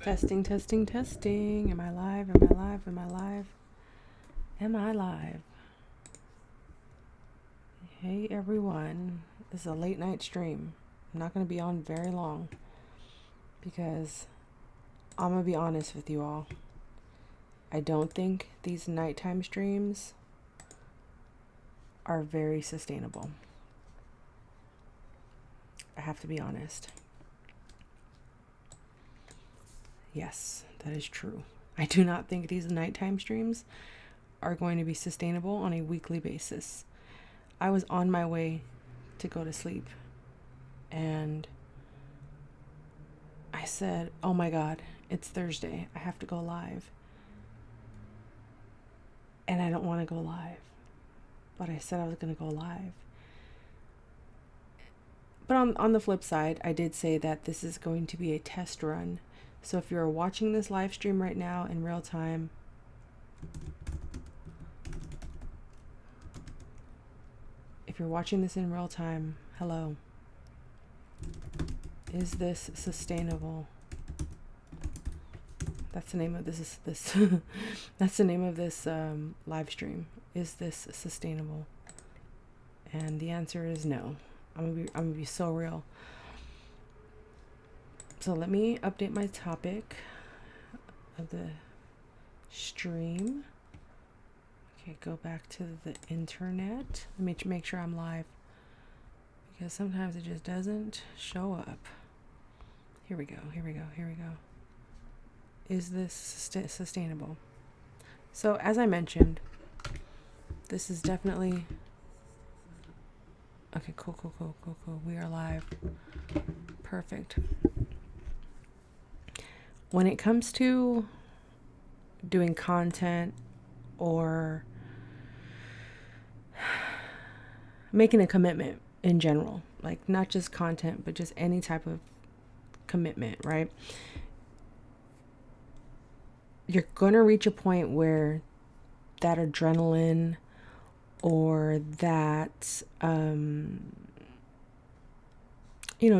Testing, testing, testing. Am I live? Am I live? Am I live? Am I live? Hey everyone. This is a late night stream. I'm not going to be on very long because I'm going to be honest with you all. I don't think these nighttime streams are very sustainable. I have to be honest. Yes, that is true. I do not think these nighttime streams are going to be sustainable on a weekly basis. I was on my way to go to sleep and I said, oh my God, it's Thursday. I have to go live. And I don't want to go live. But I said I was going to go live. But on the flip side, I did say that this is going to be a test run. So if you're watching this live stream right now in real time, hello. Is this sustainable? That's the name of this. That's the name of this live stream. Is this sustainable? And the answer is no. I'm gonna be so real. So let me update my topic of the stream. Okay, go back to the internet. Let me make sure I'm live because sometimes it just doesn't show up. Here we go. Is this sustainable? So as I mentioned, this is definitely... Okay, cool. We are live. Perfect. When it comes to doing content or making a commitment in general, like not just content, but just any type of commitment, right? You're going to reach a point where that adrenaline or that,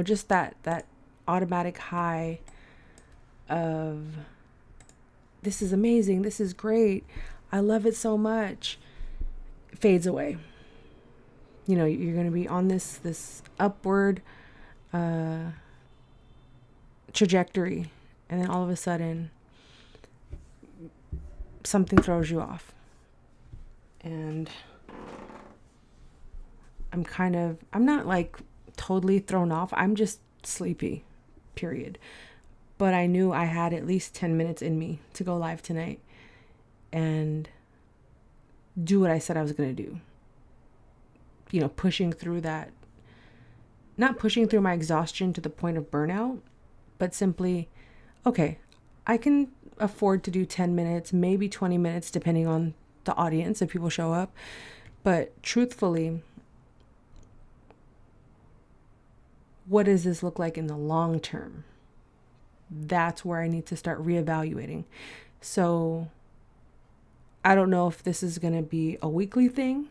just that automatic high of this is amazing, this is great, I love it so much, fades away. You're going to be on this upward trajectory, and then all of a sudden something throws you off. And I'm not like totally thrown off. I'm just sleepy, period. But I knew I had at least 10 minutes in me to go live tonight and do what I said I was going to do. Pushing through that, not pushing through my exhaustion to the point of burnout, but simply, okay, I can afford to do 10 minutes, maybe 20 minutes, depending on the audience, if people show up. But truthfully, what does this look like in the long term? That's where I need to start reevaluating. So I don't know if this is going to be a weekly thing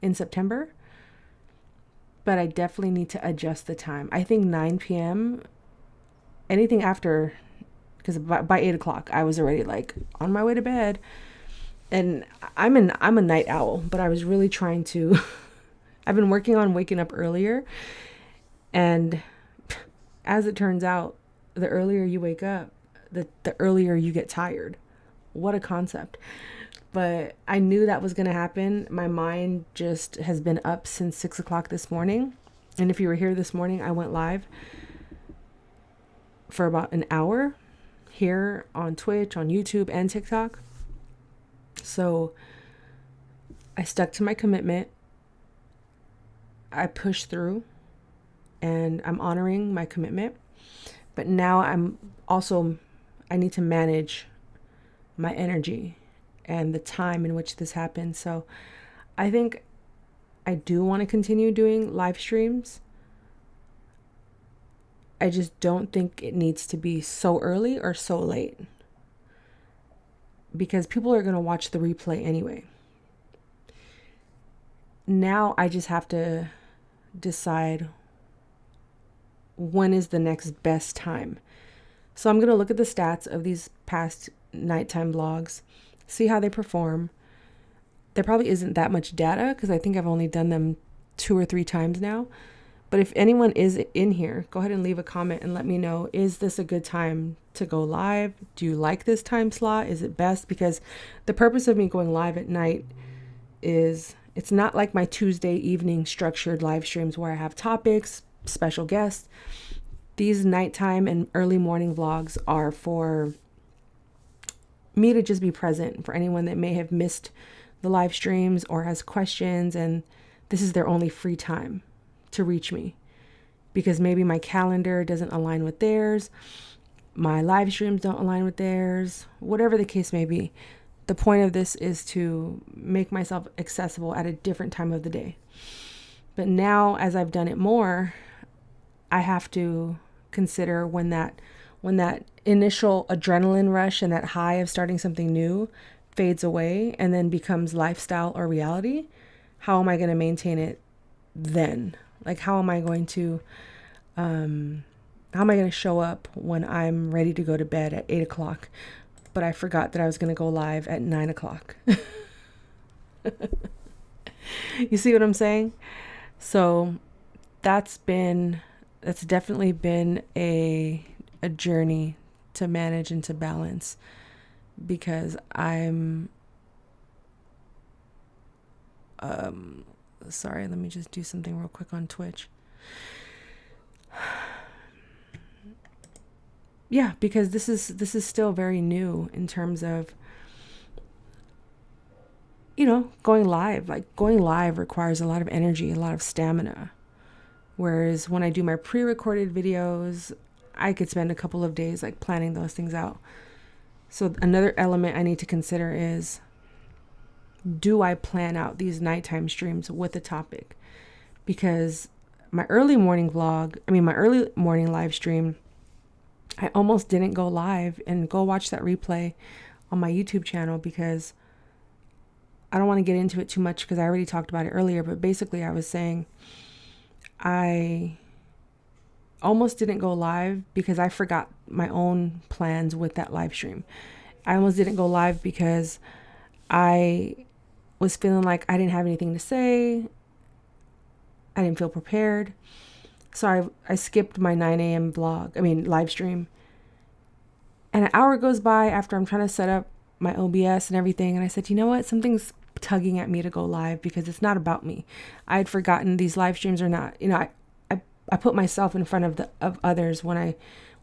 in September, but I definitely need to adjust the time. I think 9 p.m., anything after, because by 8 o'clock, I was already like on my way to bed. And I'm a night owl, but I was really trying to, I've been working on waking up earlier. And as it turns out, the earlier you wake up, the earlier you get tired. What a concept. But I knew that was going to happen. My mind just has been up since 6 o'clock this morning. And if you were here this morning, I went live for about an hour here on Twitch, on YouTube, and TikTok. So I stuck to my commitment. I pushed through and I'm honoring my commitment. But now I need to manage my energy and the time in which this happens. So I think I do want to continue doing live streams. I just don't think it needs to be so early or so late, because people are going to watch the replay anyway. Now I just have to decide when is the next best time. So I'm going to look at the stats of these past nighttime vlogs, see how they perform. There probably isn't that much data because I think I've only done them 2 or 3 times now. But if anyone is in here, go ahead and leave a comment and let me know, is this a good time to go live? Do you like this time slot? Is it best? Because the purpose of me going live at night is, it's not like my Tuesday evening structured live streams where I have topics, special guests. These nighttime and early morning vlogs are for me to just be present for anyone that may have missed the live streams or has questions, and this is their only free time to reach me because maybe my calendar doesn't align with theirs, my live streams don't align with theirs, whatever the case may be. The point of this is to make myself accessible at a different time of the day. But now, as I've done it more, I have to consider when that initial adrenaline rush and that high of starting something new fades away and then becomes lifestyle or reality. How am I going to maintain it then? Like, how am I going to show up when I'm ready to go to bed at 8 o'clock, but I forgot that I was going to go live at 9 o'clock? You see what I'm saying? So that's definitely been a journey to manage and to balance, because I'm sorry, let me just do something real quick on Twitch. Yeah, because this is still very new in terms of, going live. Like, going live requires a lot of energy, a lot of stamina. Whereas when I do my pre-recorded videos, I could spend a couple of days like planning those things out. So another element I need to consider is, do I plan out these nighttime streams with a topic? Because my early morning live stream, I almost didn't go live, and go watch that replay on my YouTube channel because I don't want to get into it too much because I already talked about it earlier. But basically I was saying I almost didn't go live because I forgot my own plans with that live stream. I almost didn't go live because I was feeling like I didn't have anything to say. I didn't feel prepared. So I skipped my 9 a.m. live stream. And an hour goes by after I'm trying to set up my OBS and everything. And I said, you know what? Something's tugging at me to go live because it's not about me. I had forgotten these live streams are not, I put myself in front of others when I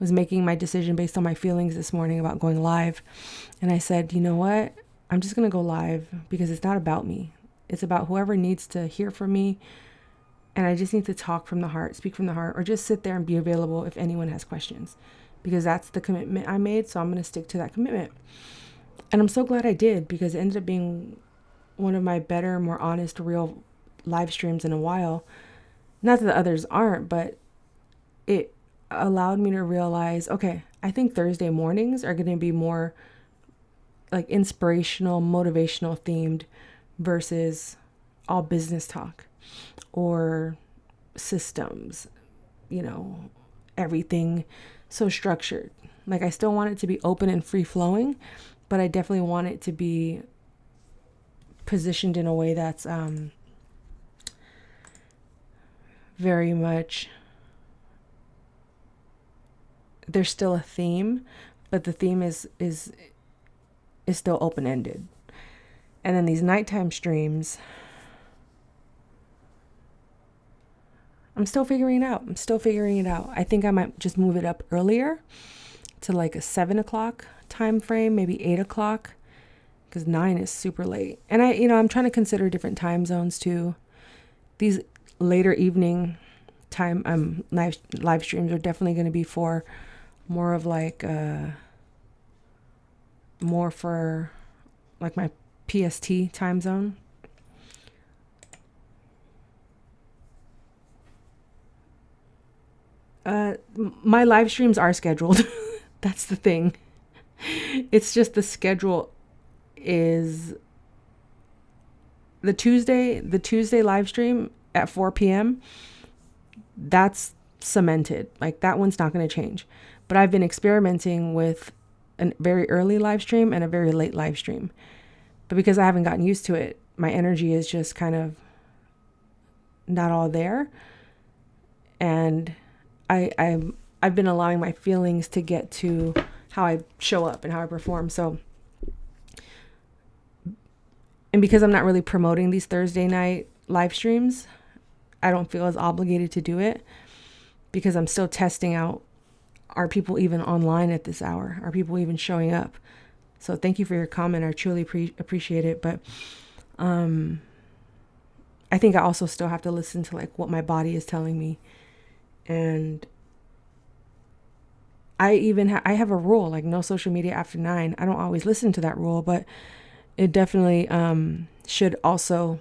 was making my decision based on my feelings this morning about going live. And I said, you know what? I'm just going to go live because it's not about me. It's about whoever needs to hear from me. And I just need to talk from the heart, speak from the heart, or just sit there and be available if anyone has questions, because that's the commitment I made. So I'm going to stick to that commitment. And I'm so glad I did, because it ended up being one of my better, more honest, real live streams in a while. Not that the others aren't, but it allowed me to realize, okay, I think Thursday mornings are going to be more like inspirational, motivational themed versus all business talk or systems, everything so structured. Like, I still want it to be open and free flowing, but I definitely want it to be positioned in a way that's very much, there's still a theme, but the theme is still open-ended. And then these nighttime streams, I'm still figuring it out. I think I might just move it up earlier to like a 7 o'clock time frame, maybe 8 o'clock, because 9 is super late. And I'm trying to consider different time zones too. These later evening time live streams are definitely going to be for more of like more for like my PST time zone. My live streams are scheduled. That's the thing. It's just the schedule is the Tuesday live stream at 4 p.m. That's cemented. Like, that one's not going to change. But I've been experimenting with a very early live stream and a very late live stream. But because I haven't gotten used to it, my energy is just kind of not all there. And I've been allowing my feelings to get to how I show up and how I perform. So, and because I'm not really promoting these Thursday night live streams, I don't feel as obligated to do it because I'm still testing out, are people even online at this hour? Are people even showing up? So thank you for your comment. I truly appreciate it. But I think I also still have to listen to like what my body is telling me. And I have a rule, like no social media after 9. I don't always listen to that rule, but it definitely should also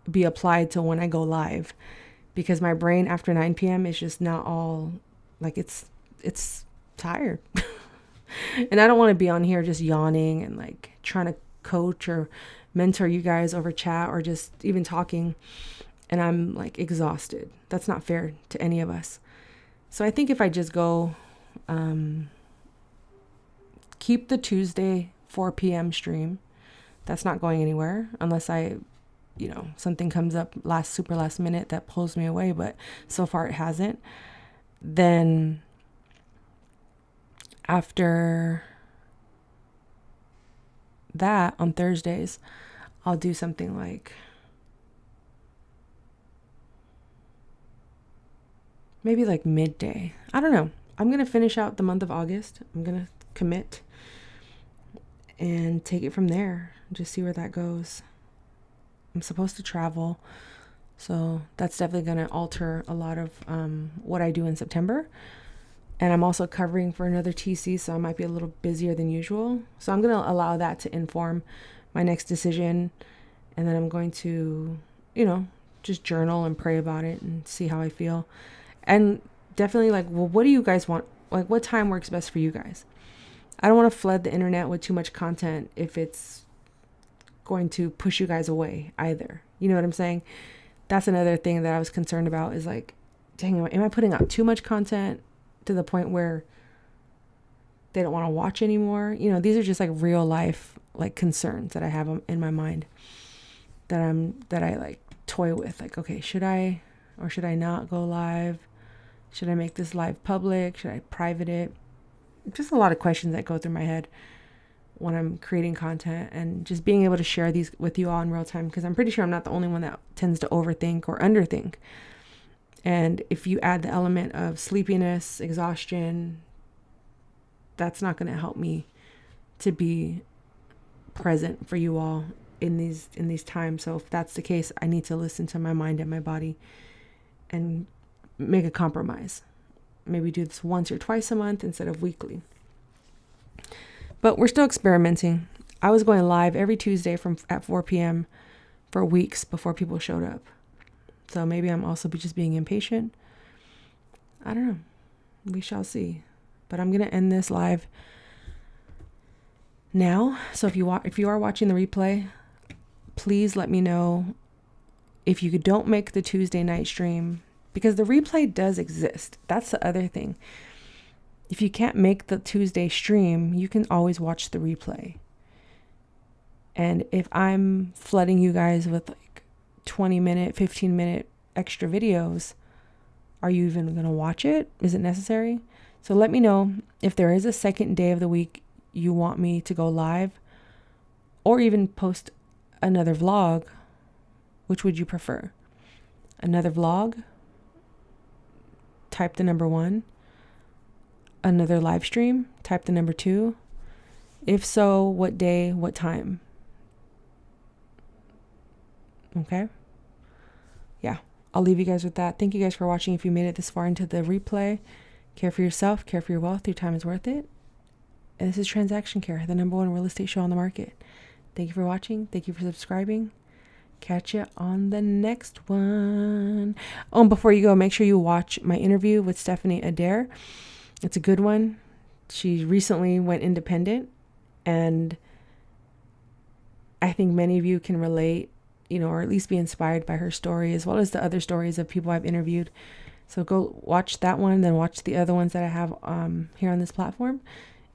be applied to when I go live, because my brain after 9 p.m. is just not all like it's tired. And I don't want to be on here just yawning and like trying to coach or mentor you guys over chat or just even talking, and I'm like exhausted. That's not fair to any of us. So I think if I just go keep the Tuesday 4 p.m. stream, that's not going anywhere unless something comes up super last minute that pulls me away, but so far it hasn't. Then after that, on Thursdays, I'll do something like maybe like midday. I don't know. I'm going to finish out the month of August. I'm going to commit and take it from there. Just see where that goes. I'm supposed to travel, so that's definitely going to alter a lot of what I do in September. And I'm also covering for another TC, so I might be a little busier than usual. So I'm going to allow that to inform my next decision. And then I'm going to, just journal and pray about it and see how I feel. And definitely what do you guys want? Like, what time works best for you guys? I don't want to flood the internet with too much content if it's going to push you guys away either. You know what I'm saying? That's another thing that I was concerned about, is like, dang, am I putting out too much content to the point where they don't want to watch anymore? These are just like real life like concerns that I have in my mind that I like toy with. Like, okay, should I or should I not go live? Should I make this live public? Should I private it? Just a lot of questions that go through my head when I'm creating content, and just being able to share these with you all in real time, because I'm pretty sure I'm not the only one that tends to overthink or underthink. And if you add the element of sleepiness, exhaustion, that's not going to help me to be present for you all in these times. So if that's the case, I need to listen to my mind and my body and make a compromise. Maybe do this once or twice a month instead of weekly. But we're still experimenting. I was going live every Tuesday at 4 p.m. for weeks before people showed up. So maybe I'm also just being impatient. I don't know. We shall see. But I'm going to end this live now. So if you are watching the replay, please let me know if you don't make the Tuesday night stream, because the replay does exist. That's the other thing. If you can't make the Tuesday stream, you can always watch the replay. And if I'm flooding you guys with like 20-minute, 15-minute extra videos, are you even going to watch it? Is it necessary? So let me know if there is a second day of the week you want me to go live, or even post another vlog. Which would you prefer? Another vlog? Type the number 1. Another live stream? Type the number 2. If so, what day, what time? Okay? Yeah, I'll leave you guys with that. Thank you guys for watching. If you made it this far into the replay, care for yourself, care for your wealth. Your time is worth it. And this is Transaction Care, the #1 real estate show on the market. Thank you for watching. Thank you for subscribing. Catch you on the next one. Oh, and before you go, make sure you watch my interview with Stephanie Adair. It's a good one. She recently went independent, and I think many of you can relate, or at least be inspired by her story, as well as the other stories of people I've interviewed So go watch that one, then watch the other ones that I have here on this platform.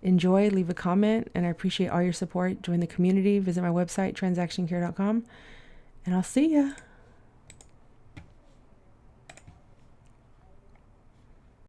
Enjoy, leave a comment, and I appreciate all your support. Join the community, visit my website, transactioncare.com, and I'll see ya.